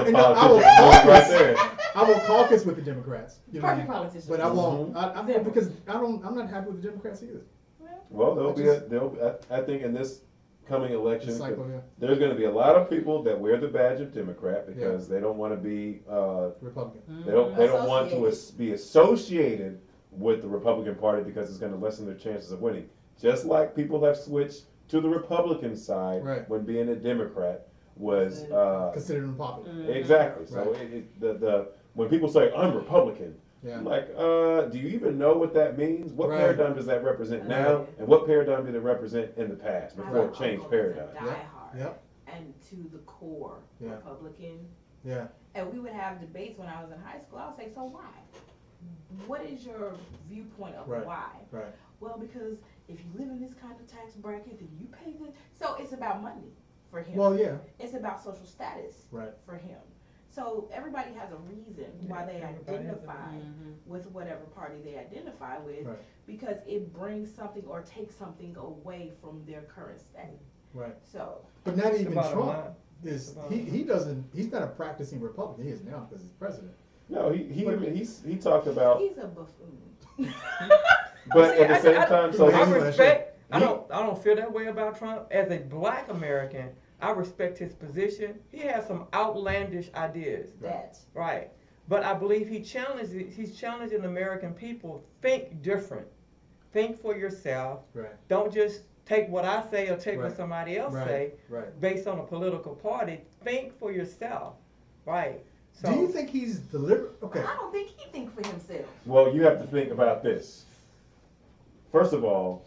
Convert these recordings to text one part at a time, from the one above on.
a and I will politician right caucus. there. I will caucus with the Democrats. You know what I Perfect mean? politician. But I won't. Mhm. Because I'm not happy with the Democrats either. Well, I think in this coming election, This cycle, yeah. there's going to be a lot of people that wear the badge of Democrat because they don't want to be, Republican. they don't want to Associated. be associated with the Republican Party because it's going to lessen their chances of winning. Just like people have switched to the Republican side Right. when being a Democrat was Considered unpopular. exactly. So Right. the when people say I'm Republican, Yeah. I'm like, do you even know what that means? What Right. paradigm does that represent now, and what paradigm did it represent in the past before it changed paradigm? Diehard. Yep. And to the core Yeah. Republican. Yeah. And we would have debates when I was in high school. I would say, so why? What is your viewpoint of Right. why? Right. Well, because if you live in this kind of tax bracket, then you pay this. So it's about money for him. Well, yeah. It's about social status Right. for him. So everybody has a reason why they identify with whatever party they identify with, Right. because it brings something or takes something away from their current state. Right. So But not even bottom Trump line. is he's not a practicing Republican. He is now because he's president. No, he talked about, he's a buffoon. but See, at the same time, so I Anyway, respect. I he- don't feel that way about Trump. As a Black American, I respect his position. He has some outlandish ideas, That right? But I believe he's challenging American people. Think different. Think for yourself. Right. Don't just take what I say or take what Right. somebody else Right. say Right. based on a political party. Think for yourself, right? So Do you think he's deliberate? Okay. I don't think he thinks for himself. well, you have to think about this. First of all,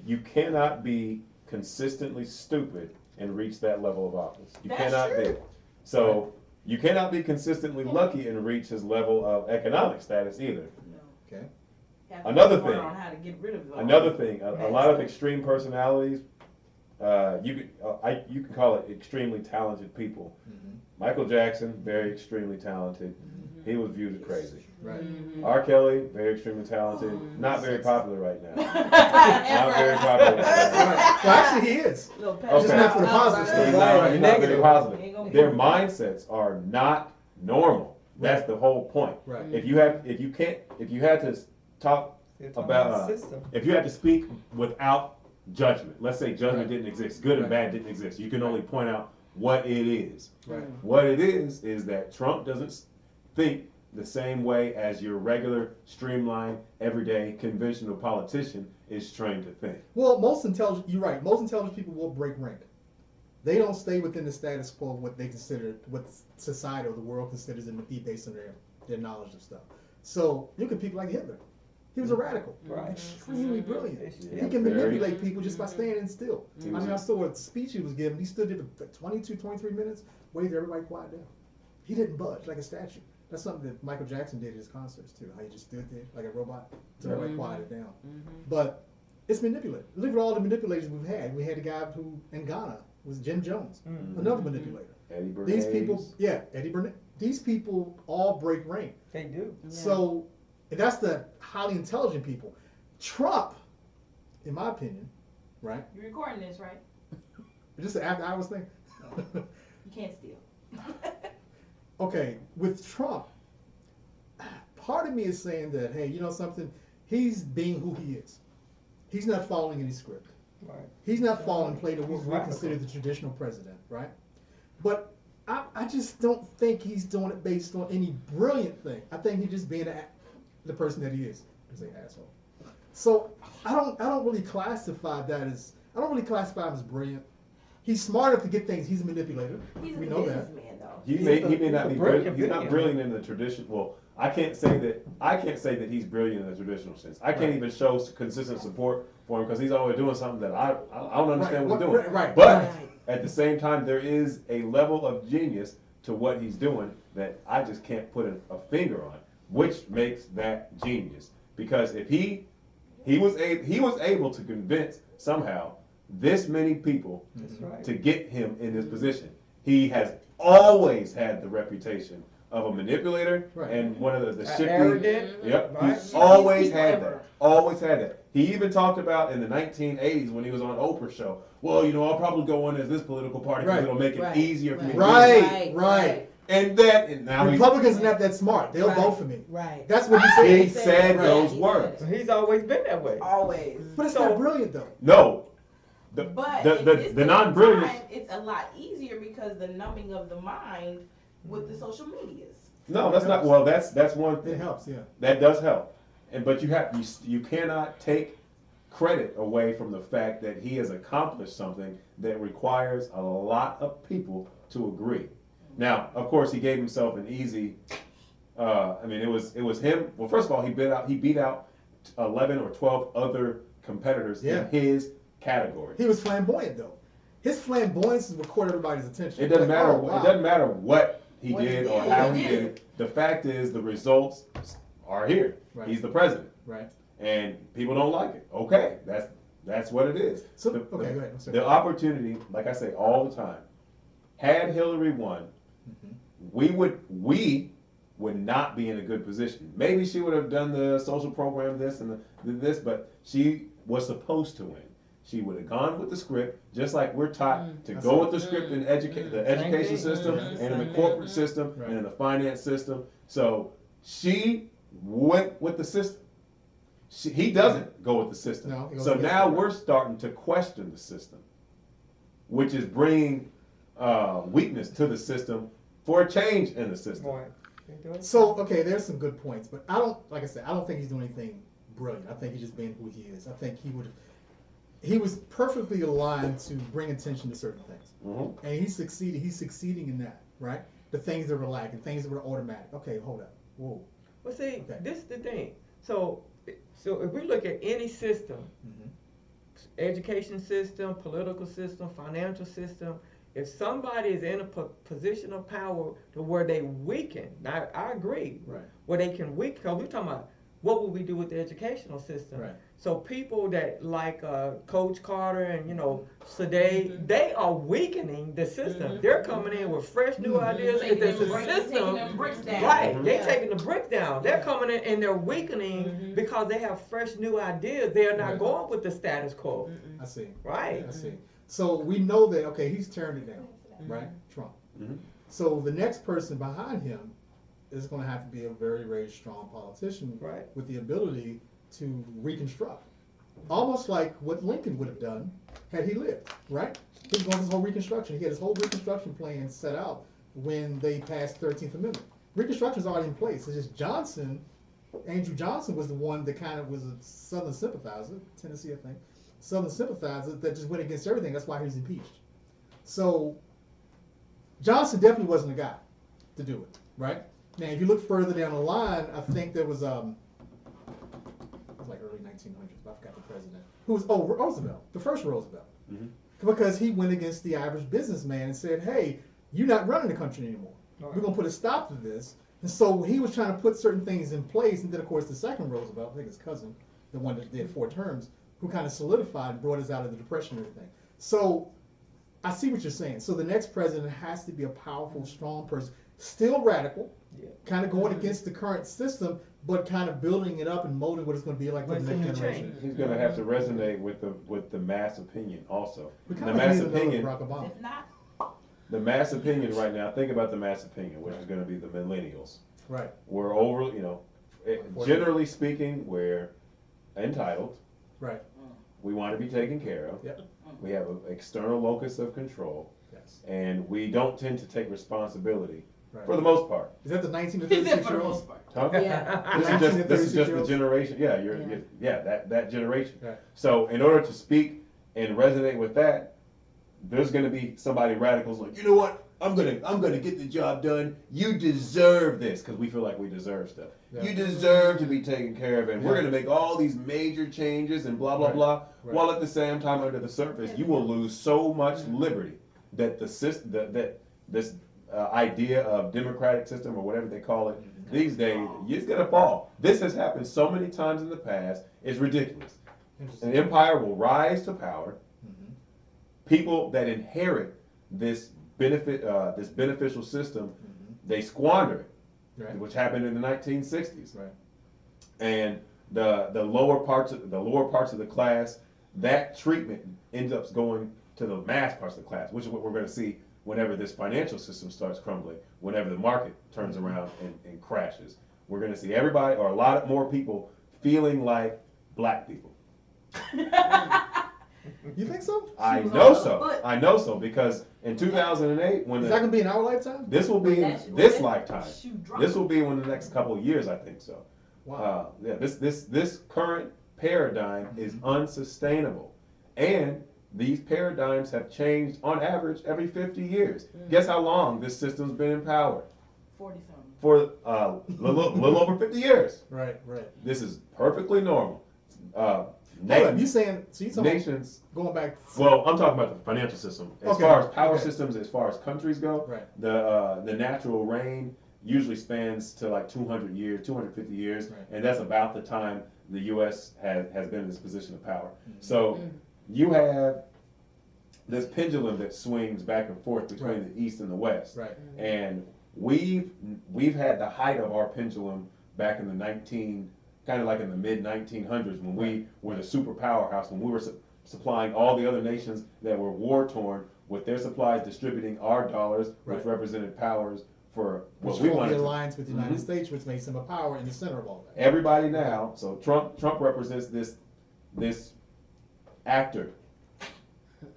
you cannot be consistently stupid and reach that level of office. You That's cannot true. be. So you cannot be consistently lucky and reach his level of economic status either. No. Okay. Have to Another be smart thing. on how to get rid of it all. Another thing, a Bad lot of stuff. extreme personalities, you can call it extremely talented people. Mm-hmm. Michael Jackson, very extremely talented. He was viewed as crazy. Right. R. Kelly, very extremely talented. Not very popular right now. Not very popular right now. Right. Well, actually, he is. Little Okay. Just not for the positive He's stuff. not, he's not very Negative. positive. Ain't gonna Their be- mindsets are not normal. That's the whole point. Right. If you had to talk about, system. if you had to speak without judgment, let's say judgment didn't exist, good and bad didn't exist. You can only point out what it is. Right. What it is that Trump doesn't think the same way as your regular, streamlined, everyday, conventional politician is trained to think. Well, you're right. Most intelligent people will break rank. They don't stay within the status quo of what they consider, what society or the world considers them to be based on their knowledge of stuff. So you could people like Hitler. He was a radical. Right. Extremely brilliant. Yeah, He can very. manipulate people just by standing still. He I was mean, a- I saw a speech he was giving. He stood there for 22, 23 minutes, waited till everybody quiet down. He didn't budge like a statue. That's something that Michael Jackson did at his concerts too. How he just stood there like a robot till everybody quieted down. But it's manipulated. Look at all the manipulators we've had. We had a guy who in Ghana was Jim Jones, another manipulator. Eddie Bernays. These people, Eddie Burnett. These people all break rank. They do. So that's the highly intelligent people. Trump, in my opinion, right? You're recording this, right? Just the after hours thing. You can't steal. Okay, with Trump, part of me is saying that, hey, you know something? He's being who he is. He's not following any script. Right. He's not following play to what He's we radical. consider the traditional president, right? But I just don't think he's doing it based on any brilliant thing. I think he's just being the person that he is. I say asshole. So I don't really classify that as I don't really classify him as brilliant. He's smart enough to get things. He's a manipulator. He's a We know that. businessman, though. He may not a be brilliant brilliant. He's not billionaire. brilliant in the tradition. Well, I can't say that he's brilliant in the traditional sense. I can't even show consistent support for him because he's always doing something that I don't understand what he's doing. Right. But Right. at the same time, there is a level of genius to what he's doing that I just can't put a finger on, which makes that genius. Because if he was able to convince somehow this many people That's right. to get him in this position. He has always had the reputation of a manipulator Right. and one of the shifty. Arrogant. Yep, Right. he's always He's had clever. that. Always had that. He even talked about in the 1980s when he was on Oprah show. Well, I'll probably go in as this political party because Right. it'll make it Right. easier for me. to Right. do this." Right. and now Republicans are not that smart. They'll Right. vote for me. Right. That's what he said. he said Right. those He words. said it. He's always been that way. Always. But it's So- not brilliant though. No, But the- in the- this the day and non-brilliant- time, it's a lot easier because the numbing of the mind with the social medias. no, that's not. Well, that's one It thing. helps, yeah. That does help, but you cannot take credit away from the fact that he has accomplished something that requires a lot of people to agree. Now, of course, he gave himself an easy. I mean, it was him. Well, first of all, he beat out 11 or 12 other competitors Yeah. in his category. He was flamboyant though. His flamboyance is what caught everybody's attention. It doesn't Like, matter. oh, wow. It doesn't matter what he What he did or did. how He he did did it. The fact is, the results are here. Right. He's the president, Right. and people don't like it. Okay, that's what it is. So The- okay, go ahead. I'm sorry. The opportunity, like I say all the time, had Hillary won, Mhm. we would not be in a good position. Maybe she would have done the social program, this and this, but she was supposed to win. She would have gone with the script, just like we're taught to go with the script in the education thing. system Mhm. and in the corporate system Right. and in the finance system. So she went with the system. He doesn't go with the system. No, he goes So against now it. we're starting to question the system, which is bringing weakness to the system for a change in the system. Boy, they do it. So okay, there's some good points, but I don't, like I said, I don't think he's doing anything brilliant. I think he's just being who he is. I think he was perfectly aligned to bring attention to certain things, Mhm. and he succeeded. He's succeeding in that, right? The things that were lacking, things that were automatic. Okay, hold up, whoa. Well, see, Okay. this is the thing. So if we look at any system, Mhm. education system, political system, financial system, if somebody is in a position of power to where they weaken, now I agree, Right. where they can weaken, because we're talking about what would we do with the educational system. Right. So people that like Coach Carter and Sade, they are weakening the system. They're coming in with fresh new ideas. Taking It's them the bricks- taking system. them bricks down. Right, they Yeah. taking the brick down. They're coming in and they're weakening because they have fresh new ideas. They're not Right. going with the status quo. I see. Right. I see. So we know that okay, he's turned it down, right? Trump. Mhm. So the next person behind him is going to have to be a very, very strong politician Right. with the ability to reconstruct. Almost like what Lincoln would have done had he lived, right? He was going through his whole reconstruction. He had his whole reconstruction plan set out when they passed 13th Amendment. Reconstruction is already in place. It's just Johnson, Andrew Johnson was the one that kind of was a Southern sympathizer, Tennessee, I think, Southern sympathizer that just went against everything. That's why he was impeached. So Johnson definitely wasn't the guy to do it, right? Now, if you look further down the line, I think there was it was like early 1900s, but I forgot the president. Who was Roosevelt, the first Roosevelt, Mhm. because he went against the average businessman and said, "Hey, you're not running the country anymore. Right. We're gonna put a stop to this." And so he was trying to put certain things in place, and then of course the second Roosevelt, I think his cousin, the one that did 4 terms, who kind of solidified and brought us out of the Depression and everything. So I see what you're saying. So the next president has to be a powerful, strong person, still radical, Yeah. kind of going against the current system, but kind of building it up and molding what it's going to be like for But the it's next gonna generation. He's going to have to resonate with the mass opinion also. We The kind of mass need another opinion, Barack Obama. If not, the mass opinion right now. Think about the mass opinion, which is going to be the millennials. Right. We're over, generally speaking, we're entitled. Right. We want to be taken care of. Yep. We have an external locus of control, Yes. and we don't tend to take responsibility Right. for the most part. Is that the 19 to he said 36 for the year most olds? part. Huh? Yeah. This is 19 just to this is just the 36-year-olds? generation. Yeah, Yeah. that generation. Right. So in order to speak and resonate with that, there's going to be somebody radicals like, you know what? I'm gonna get the job done. You deserve this because we feel like we deserve stuff. Yeah. You deserve to be taken care of, and we're Yeah. gonna make all these major changes and blah blah Right. blah. Right. While at the same time, under the surface, you will lose so much liberty that the system, that this idea of democratic system or whatever they call it these days, it's gonna fall. This has happened so many times in the past. It's ridiculous. Interesting. An empire will rise to power. Mhm. People that inherit this this beneficial system, Mhm. they squander it, Right. which happened in the 1960s. Right. And the lower parts of the class, that treatment ends up going to the mass parts of the class, which is what we're going to see whenever this financial system starts crumbling, whenever the market turns around and crashes. We're going to see everybody, or a lot more people, feeling like black people. You think so? I know so. I know so because in 2008, when Is that gonna be in our lifetime? this will be in this lifetime. This will be in the next couple of years, I think so. Wow. Yeah, this current paradigm is unsustainable, and these paradigms have changed on average every 50 years. Guess how long this system's been in power? 40-something. For little over 50 years. Right. This is perfectly normal. Hold on, you saying so? You talking Nations. going back? Well, I'm talking about the financial system. As Okay, far as power okay. systems, as far as countries go, Right. the natural reign usually spans to like 200 years, 250 years, Right. and that's about the time the U.S. has been in this position of power. Mm-hmm. So you have this pendulum that swings back and forth between Right. the East and the West, Right. and we've had the height of our pendulum back in the kind of like in the mid 1900s when we were the super powerhouse, when we were supplying all the other nations that were war torn with their supplies, distributing our dollars, which Right. represented powers for what Which we formed wanted the to. alliance with the United Mhm. States, which makes him a power in the center of all that. Everybody now, so Trump represents this actor.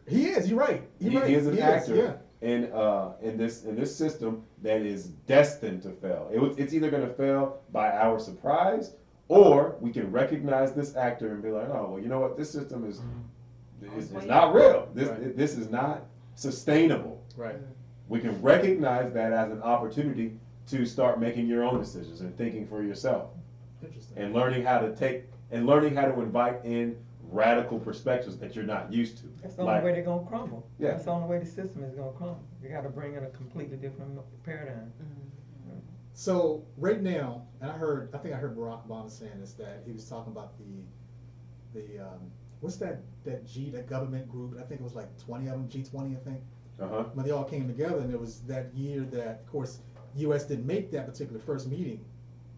He is. You're right. You're right. He is an actor Yeah. in this system that is destined to fail. It's either going to fail by our surprise, or we can recognize this actor and be like, oh, well, you know what? This system is not real. Right. This is not sustainable. Right. We can recognize that as an opportunity to start making your own decisions and thinking for yourself, Interesting. and learning how to invite in radical perspectives that you're not used to. That's the only way they're gonna crumble. Yeah. That's the only way the system is gonna crumble. You gotta bring in a completely different paradigm. So right now, and I think I heard Barack Obama saying this, that he was talking about the what's that government group? I think it was like 20 of them, G20, I think. Uh-huh. When they all came together, and it was that year that, of course, U.S. didn't make that particular first meeting,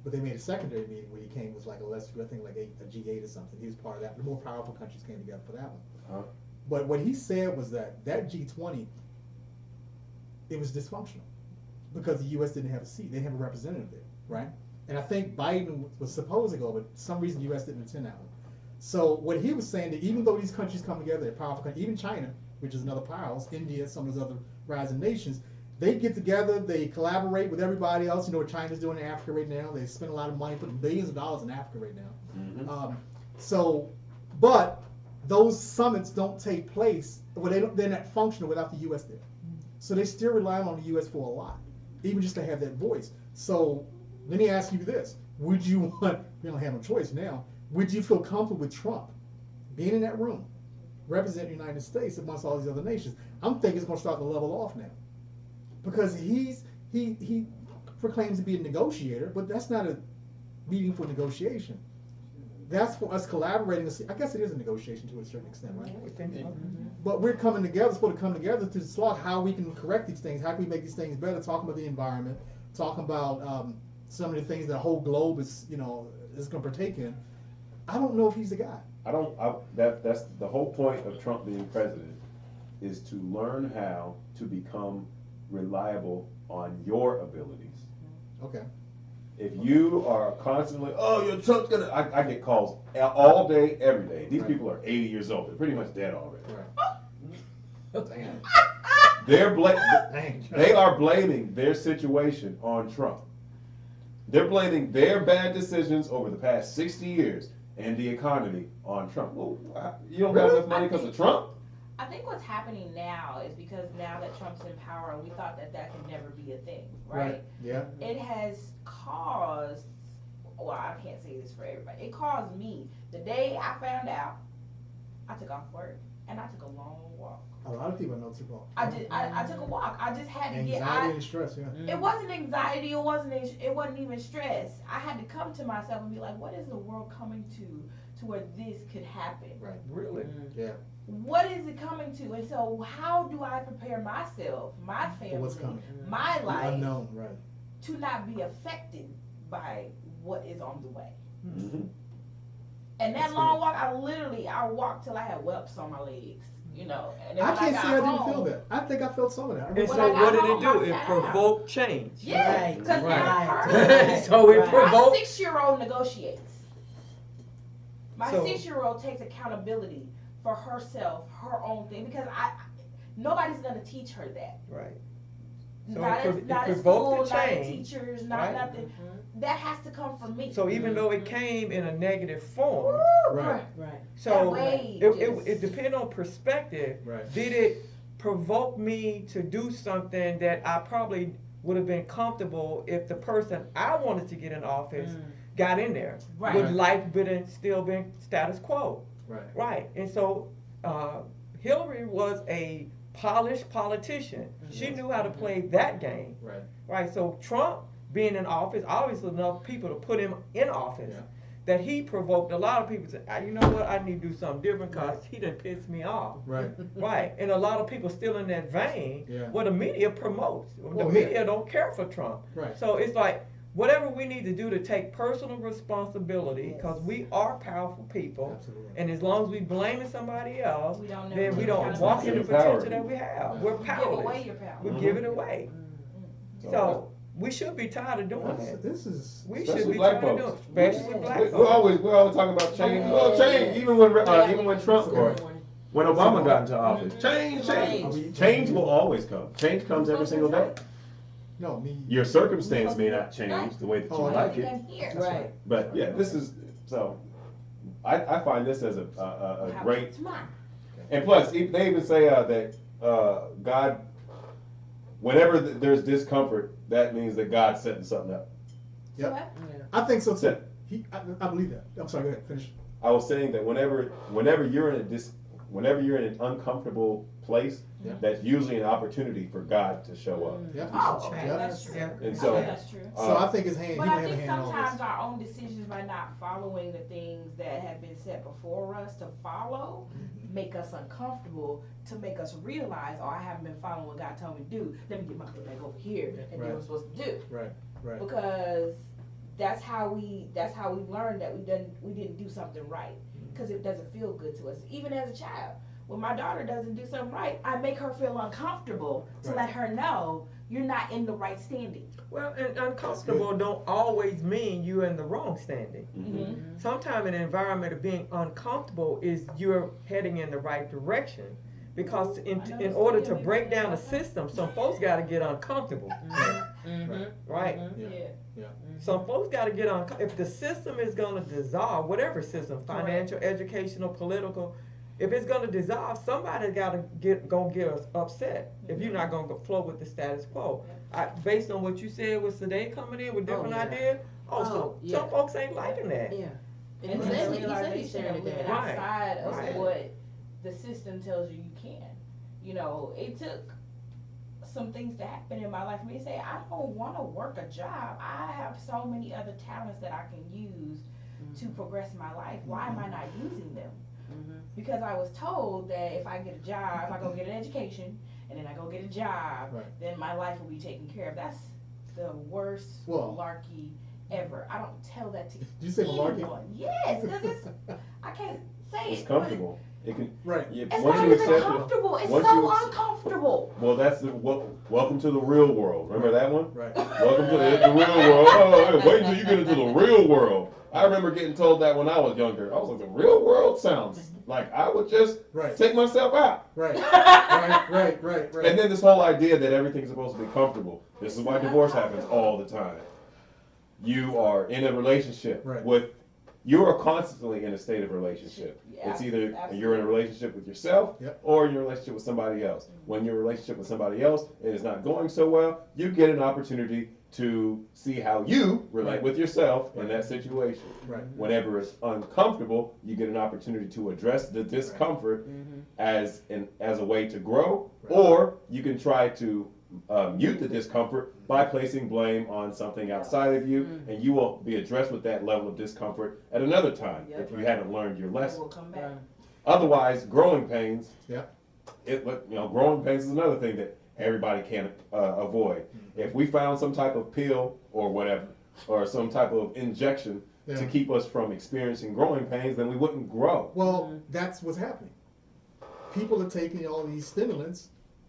but they made a secondary meeting where he came. It was like a lesser, I think like a G8 or something. He was part of that. The more powerful countries came together for that one. Uh-huh. But what he said was that G20, it was dysfunctional because the U.S. didn't have a seat. They didn't have a representative there, right? And I think Biden was supposed to go, but for some reason the U.S. didn't attend that one. So what he was saying, that even though these countries come together, they're powerful countries, even China, which is another powerhouse, India, some of those other rising nations, they get together, they collaborate with everybody else. You know what China's doing in Africa right now? They spend a lot of money, putting billions of dollars in Africa right now. Mhm. But those summits don't take place, well, they're not functional without the U.S. there. So they still rely on the U.S. for a lot, even just to have that voice. So let me ask you this. Would you want, we don't have no choice now, would you feel comfortable with Trump being in that room, representing the United States amongst all these other nations? I'm thinking it's going to start to level off now. Because he proclaims to be a negotiator, but that's not a meeting for negotiation. That's for us collaborating. I guess it is a negotiation to a certain extent, right? We think so. But we're coming together, supposed to come together to slot how we can correct these things, how can we make these things better, talking about the environment, talking about some of the things that the whole globe is going to partake in. I don't know if he's the guy. That's the whole point of Trump being president, is to learn how to become reliable on your abilities. Okay. If you are constantly, oh, your Trump's gonna, I get calls all day, every day. These Right. people are 80 years old. They're pretty much dead already. Right. Damn. They are blaming their situation on Trump. They're blaming their bad decisions over the past 60 years and the economy on Trump. Well, you don't got Really? enough money because of Trump? I think what's happening now is because now that Trump's in power, we thought that could never be a thing, right? Yeah. It has caused, well, I can't say this for everybody. It caused me, the day I found out, I took off work and I took a long walk. A lot of people know too long. I took a walk. I just had to Anxiety and stress, yeah. It wasn't anxiety. It wasn't even stress. I had to come to myself and be like, what is the world coming to where this could happen? Right. Really? Yeah. What is it coming to? And so how do I prepare myself, my family, what's coming. my The life unknown, right. to not be affected by what is on the way? Mm-hmm. And that That's long walk, I walked till I had whelps on my legs. You know, and then I when can't got say I didn't home, feel that. I think I felt some of that. I And really When so I did. got what did it home, do? I It sat down. provoked change. Yeah, Right, because right. now her, So it Right. my provoked. 6-year-old negotiates. My So- 6-year-old takes accountability for herself, her own thing, because nobody's gonna teach her that. Right. So Not it at, not at provoked school, the not at change, teachers, not right? nothing. Mhm. That has to come from me. So even though it came in a negative form, Woo, Right. Right. so That way it just- depends on perspective. Right. Did it provoke me to do something that I probably would have been comfortable if the person I wanted to get in office got in there? Right. Would life still been status quo? Right. Right. And so Hillary was a polished politician. She knew how to play that game. Right. Right. So Trump being in office, obviously enough people to put him in office. Yeah. That he provoked a lot of people to say, you know what, I need to do something different because he done pissed me off. Right. Right. And a lot of people still in that vein Yeah. where the media promotes. The Oh, yeah. media don't care for Trump. Right. So it's like whatever we need to do to take personal responsibility because we are powerful people. Absolutely. And as long as we blaming somebody else, We don't then we never don't take walk in the accountability. potential that we have. Yeah. We're Give powerless. away your power. We Mhm. give it away. So, So we should be tired of doing That's- that. This is. We Especially should be black tired of doing folks. it, especially black we're folks. always talking about change. Well, change. Even when Trump or when Obama got into office, change. Change will always come. Change comes every single day. No, me. Your circumstance may not change the way that you Oh, I like You it, can hear. That's Right. but yeah, this is so. I find this as a great. It's mine. And plus, they even say that God, whenever there's discomfort, that means that God's setting something up. Yep. What? I think so too. Set. I believe that. I'm sorry. Go ahead. Finish. I was saying that whenever you're in an uncomfortable place, Yeah. that's usually an opportunity for God to show up. Yeah. Oh, okay, Yeah. that's true. Yeah. And so, that's true. So I think his hand. But he may I have a think hand on sometimes this. our own decisions by not following the things that have been set before us to follow make us uncomfortable to make us realize, oh, I haven't been following what God told me to do. Let me get my foot back over here and do what I'm supposed to do. Right. Right. Because that's how we learned that we didn't do something right because it doesn't feel good to us. Even as a child, when my daughter doesn't do something right, I make her feel uncomfortable to Right. let her know you're not in the right standing. Well, and uncomfortable don't always mean you're in the wrong standing. Mm-hmm. Sometimes an environment of being uncomfortable is you're heading in the right direction. Because in order to break down the system, some folks got to get uncomfortable, right? Yeah. Some folks got to get if the system is going to dissolve, whatever system, financial, educational, political, if it's going to dissolve, somebody got to get us upset if you're not going to flow with the status quo. Based on what you said with Sade coming in with different yeah. ideas, Yeah. some folks ain't liking that. Yeah. And He it's said the he said he's realization staring of at living that. Right. outside of Right. what the system tells you you can. You know, it took some things to happen in my life for me to say, I don't want to work a job. I have so many other talents that I can use to progress my life. Why am I not using them? Because I was told that if I get a job, if I go get an education, and then I go get a job, Right. then my life will be taken care of. That's the worst Well- malarkey ever. I don't tell that to Did you say malarkey? anyone. Yes, because it's, I can't say It's it. comfortable. It can. Right. Yeah, But it's once not you even accept it. comfortable. It's once so you ac- uncomfortable. Well, that's welcome to the real world. Remember that one? Right. Welcome to the real world. Oh, hey, wait until you get into the real world. I remember getting told that when I was younger. I was like, the real world sounds like I would just Right. take myself out. Right. Right. And then this whole idea that everything's supposed to be comfortable. This is why divorce happens all the time. You are in a relationship Right. with, you are constantly in a state of relationship. Yeah, It's either absolutely. you're in a relationship with yourself Yep. or you're in a relationship with somebody else. When you're in a relationship with somebody else and it's not going so well, you get an opportunity to see how you relate Right. with yourself in Right. that situation. Right. Whenever it's uncomfortable, you get an opportunity to address the discomfort as a way to grow, Right. or you can try to mute the discomfort by placing blame on something outside of you, and you will be addressed with that level of discomfort at another time Yep. if you haven't learned your It lesson. will come back. Otherwise, growing pains. Yep. Growing pains is another thing that everybody can avoid. If we found some type of pill or whatever, or some type of injection to Yeah. keep us from experiencing growing pains, then we wouldn't grow. Well, that's what's happening. people are taking all these stimulants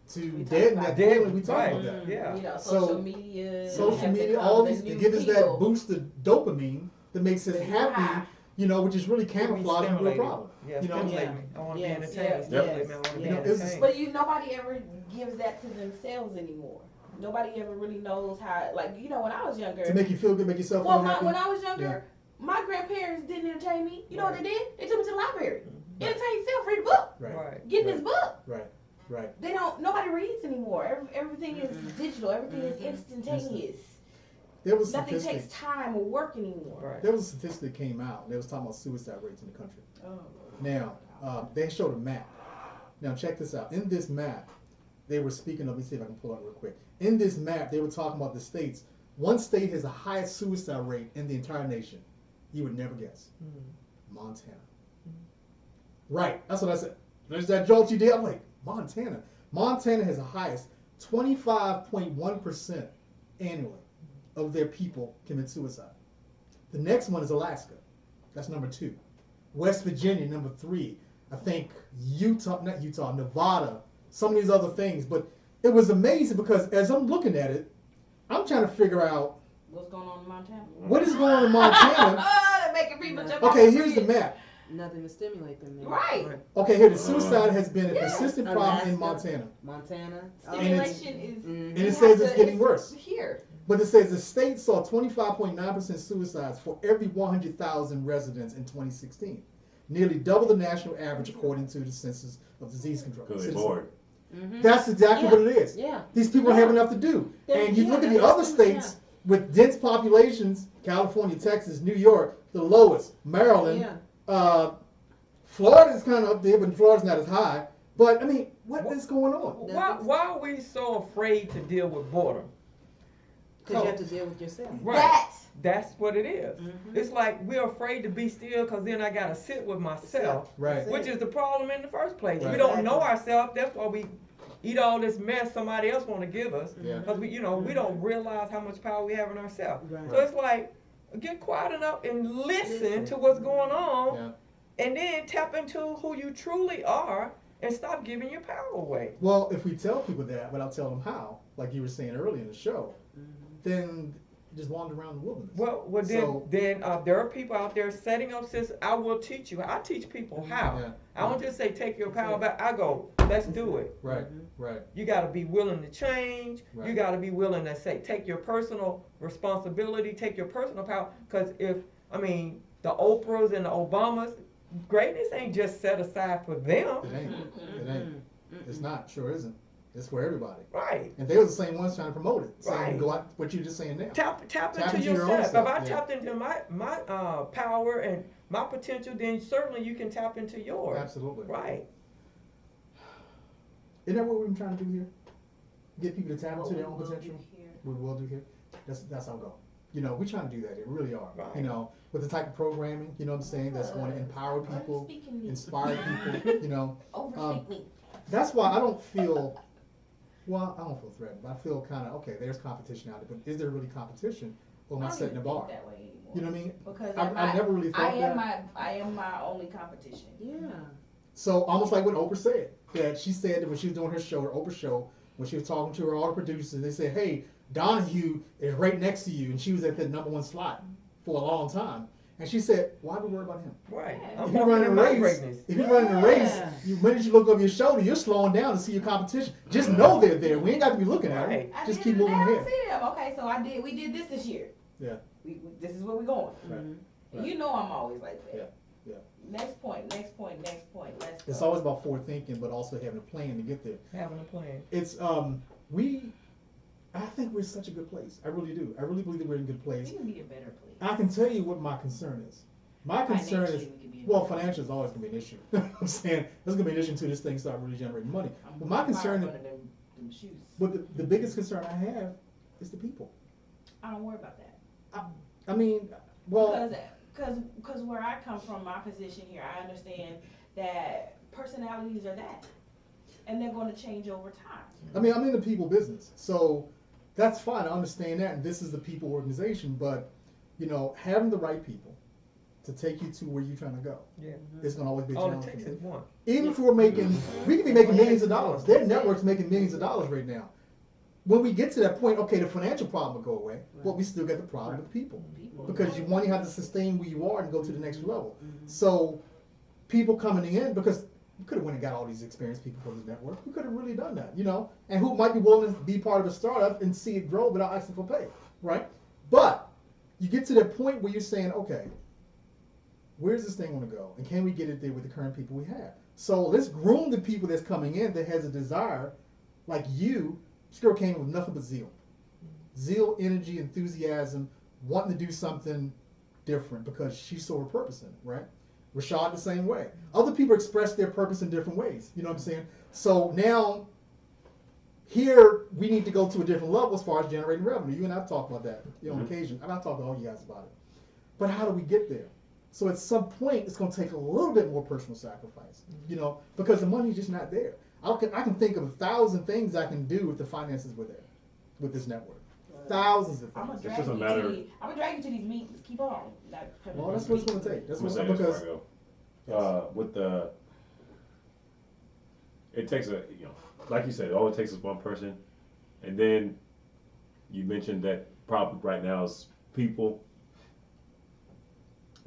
to We talked deaden about that that. feeling. We talked Right. about that. Yeah. You know, So, social media. Social have media, become all the these, to new give us that pill. boost of dopamine that makes us The happy, high. you know, which is really Keep me camouflaging the real stimulated. problem. Yeah, You know, stimulate Yeah. me. I want to Yes. be entertained. Yes. Stimulate me. I want to be You know, it's- entertained. But nobody ever gives that to themselves anymore. Nobody ever really knows how. Like when I was younger. to make you feel good, make yourself Well, feel happy. when I was younger, my grandparents didn't entertain me. You know what they did? They took me to the library. Entertain yourself, read a book. Right, Right. Get this book. right. Nobody reads anymore. Everything is digital. Everything is instantaneous. There was Nothing statistics. takes time or work anymore. Right. There was a statistic that came out. They was talking about suicide rates in the country. Oh. Now, they showed a map. Now, check this out. In this map, they were speaking of, let me see if I can pull it up real quick. In this map, they were talking about the states. One state has the highest suicide rate in the entire nation. You would never guess. Montana. Right. That's what I said. There's that jolt you did. I'm like, Montana. Montana has the highest, 25.1% annually of their people commit suicide. The next one is Alaska. That's number 2. West Virginia, number 3. I think Nevada, some of these other things. But it was amazing because as I'm looking at it, I'm trying to figure out What's going on in Montana? what is going on in Montana. They're making people jump Okay, off here's the bridge. map. Nothing to stimulate them. Then. Right. Okay, here the suicide has been a Yeah. persistent problem in Alaska. Montana. Montana. Stimulation is. And you it have says it's to- getting worse. Here. But it says the state saw 25.9% suicides for every 100,000 residents in 2016. Nearly double the national average according to the Census of Disease Control. Because they're Citizen- bored. That's exactly Yeah. what it is. Yeah. These people Yeah. have enough to do. They're- And you yeah, look at the that's other true, states with dense populations, California, Texas, New York, the lowest, Maryland, Yeah. Florida's kind of up there, but Florida's not as high. But, I mean, what is going on? Why are we so afraid to deal with boredom? Because you have to deal with yourself. Right. That's what it is. Mhm. It's like we're afraid to be still because then I got to sit with myself, Right. which is the problem in the first place. Right. We don't know ourselves. That's why we eat all this mess somebody else want to give us. Yeah. Because we don't realize how much power we have in ourselves. Right. So it's like, get quiet enough and listen to what's going on, Yeah. and then tap into who you truly are, and stop giving your power away. Well, if we tell people that, but I'll tell them how, like you were saying earlier in the show, then you just wander around the wilderness. Well, So- then there are people out there setting up systems. I will teach you. I teach people how. Yeah. I don't just say take your power back. I go, let's do it. Right, right. You got to be willing to change. You Right. got to be willing to say, take your personal responsibility, take your personal power. Because the Oprahs and the Obamas, greatness ain't just set aside for them. It ain't. It ain't. It's not. Sure isn't. It's for everybody. Right. And they were the same ones trying to promote it. Saying Right. go out what you're just saying now. Tap into into your own yourself. If self, I yeah. tapped into my power and my potential, then certainly you can tap into yours. Absolutely. Right. Isn't that what we've been trying to do here? Get people to tap What into we their own will do potential. here. We will do here. That's our goal. You know, we're trying to do that here. We really are. Right. You know, with the type of programming, you know what I'm saying, that's going to empower people, Overspeaking me. inspire people, you know. Overspeak me. That's why I don't feel, well, I don't feel threatened, but I feel kind of, okay, there's competition out there, but is there really competition, or am I don't setting the even think bar? that way anymore. You know what I mean? Because I never really thought that. I am my only competition. Yeah. So almost like what Oprah said, that she said that when she was doing her show, her Oprah show, when she was talking to all the producers, they said, hey, Donahue is right next to you, and she was at the #1 slot for a long time. And she said, why do we worry about him? Right. Yeah. I'm If you're walking running a in my race, greatness. if you're running a race, Yeah. you when did you look over your shoulder, you're slowing down to see your competition. Just know they're there. We ain't got to be looking at them. Right. I Just did keep it moving now, ahead. see them. Okay, so we did this year. Yeah. This is where we're going. Right. Mhm. And you know I'm always like that. Yeah, yeah. Next point, let's go. It's always about forward thinking, but also having a plan to get there. Having a plan. It's I think we're in such a good place. I really do. I really believe that we're in a good place. We can be a better place. I can tell you what my concern is. My concern is, Financially, we can be a well, better financial is always going to be an issue. I'm saying there's going to be an issue until this thing starts really generating money. I'm But my concern, fired under them shoes. but the biggest concern I have is the people. I don't worry about that. I mean, well, Because where I come from, my position here, I understand that personalities are that, and they're going to change over time. I mean, I'm in the people business, so that's fine. I understand that, and this is the people organization. But you know, having the right people, to take you to where you're trying to go. Yeah. It's gonna always be a All it challenge. takes for is me. one. Even if we're making, we could be making millions of dollars. Their network's making millions of dollars right now. When we get to that point, okay, the financial problem will go away, but we still got the problem with people. Because you want to have to sustain where you are and go to the next level. So people coming in, because we could have went and got all these experienced people from the network. We could have really done that, you know, and who might be willing to be part of a startup and see it grow without asking for pay, right? But you get to that point where you're saying, okay, where's this thing going to go? And can we get it there with the current people we have? So let's groom the people that's coming in that has a desire, like you. This girl came with nothing but zeal. Zeal, energy, enthusiasm, wanting to do something different because she saw her purpose in it, right? Rashad the same way. Other people express their purpose in different ways. You know what I'm saying? So now, here we need to go to a different level as far as generating revenue. You and I've talked about that on occasion. And I've talked to all you guys about it. But how do we get there? So at some point, it's going to take a little bit more personal sacrifice, you know, because the money's just not there. I can think of 1,000 things I can do if the finances were there with this network. Thousands of I'm gonna It's drag just a you matter- to these. I'm gonna drag you to these meetings. Keep on. Well, that's what it's going to take. That's I'm what gonna say this because before I go. With the, it takes a, you know, like you said, all it takes is one person, and then you mentioned that problem right now is people.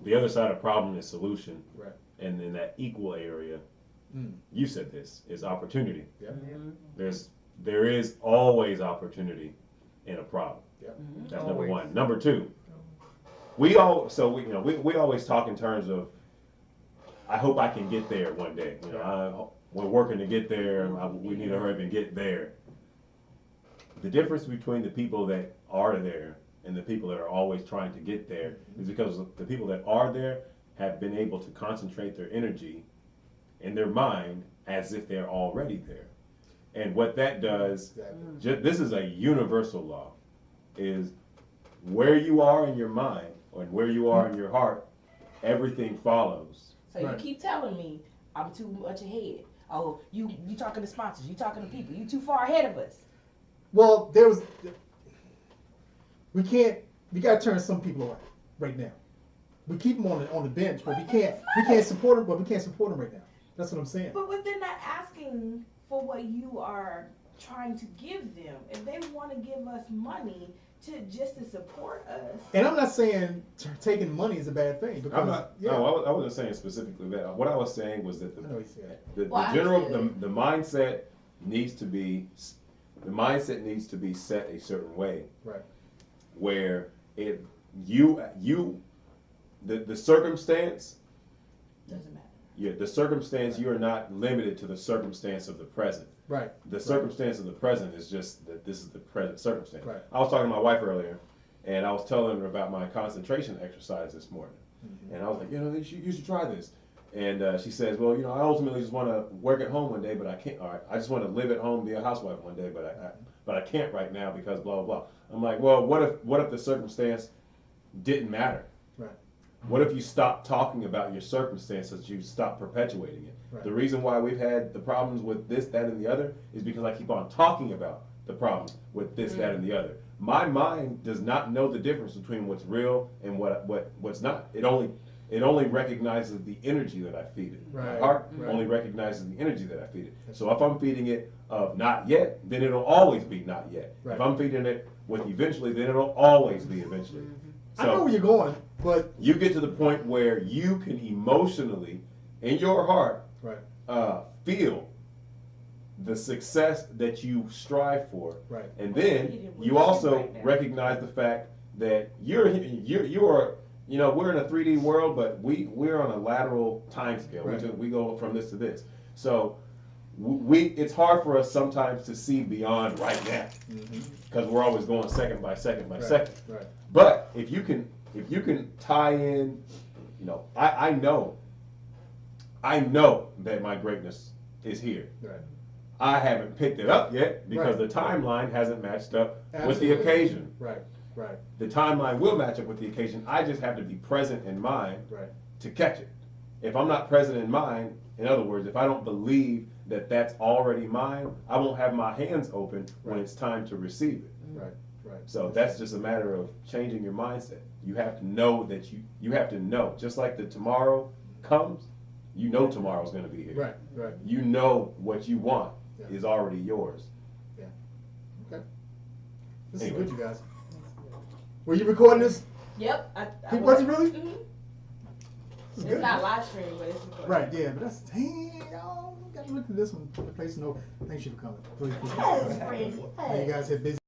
The other side of problem is solution, right. and in that equal area, Mm. you said this is opportunity. Yeah. There is always opportunity in a problem. Yeah. That's number Always. one. Number two, we always talk in terms of, I hope I can get there one day. You know, we're working to get there. We need to hurry up and get there. The difference between the people that are there and the people that are always trying to get there is because the people that are there have been able to concentrate their energy in their mind as if they're already there. And what that does, Exactly. this is a universal law, is where you are in your mind or where you are in your heart, everything follows. So Right. you keep telling me I'm too much ahead. Oh, you talking to sponsors, you talking to people, you too far ahead of us. Well, we got to turn some people away right now. We keep them on the bench, but we can't support them. But we can't support them right now. That's what I'm saying. But what they're not asking for what you are trying to give them. If they want to give us money to support us. And I'm not saying taking money is a bad thing. Because, I'm not. Yeah, No, I wasn't saying specifically that. What I was saying was that I know you said. the Well, I general understood. the mindset needs to be set a certain way. Right. Where the circumstance. Doesn't matter. Yeah, the circumstance, you are not limited to the circumstance of the present. Right. The circumstance of the present is just that this is the present circumstance. Right. I was talking to my wife earlier, and I was telling her about my concentration exercise this morning. And I was like, you should try this. And she says, well, I ultimately just want to work at home one day, but I can't. Or I just want to live at home, be a housewife one day, but I can't right now because blah, blah, blah. I'm like, well, what if the circumstance didn't matter? Right. What if you stopped talking about your circumstances, you stop perpetuating it? Right. The reason why we've had the problems with this, that, and the other is because I keep on talking about the problems with this, that, and the other. My mind does not know the difference between what's real and what's not. It only recognizes the energy that I feed it. My Right. heart Right. only recognizes the energy that I feed it. So if I'm feeding it of not yet, then it'll always be not yet. Right. If I'm feeding it with eventually, then it'll always be eventually. I know where you're going, but You get to the point where you can emotionally, in your heart, right. feel the success that you strive for, Right. and then you also recognize the fact that you are. We're in a 3D world, but we're on a lateral time scale. Right. We go from this to this. So it's hard for us sometimes to see beyond right now because we're always going second by second by second. Right. But if you can tie in, I know that my greatness is here. Right. I haven't picked it up yet because Right. the timeline hasn't matched up with Absolutely. the occasion. Right. Right. The timeline will match up with the occasion. I just have to be present in mind Right. to catch it. If I'm not present in mind, in other words, if I don't believe that that's already mine, I won't have my hands open when Right. it's time to receive it. Right. Right. So that's just a matter of changing your mindset. You have to know that you have to know, just like the tomorrow comes, you know tomorrow's gonna be here. Right, right. You know what you want Yeah. is already yours. Okay. This Anyway. is good, you guys. Were you recording this? Yep. Was it really? Mhm. This is It's good. not live streaming, but it's recorded. Right, yeah, but that's, dang, y'all got to look at this one. The place to know. Thanks you for coming. Really appreciate it. Yes, friend, Now you yes. guys have busy.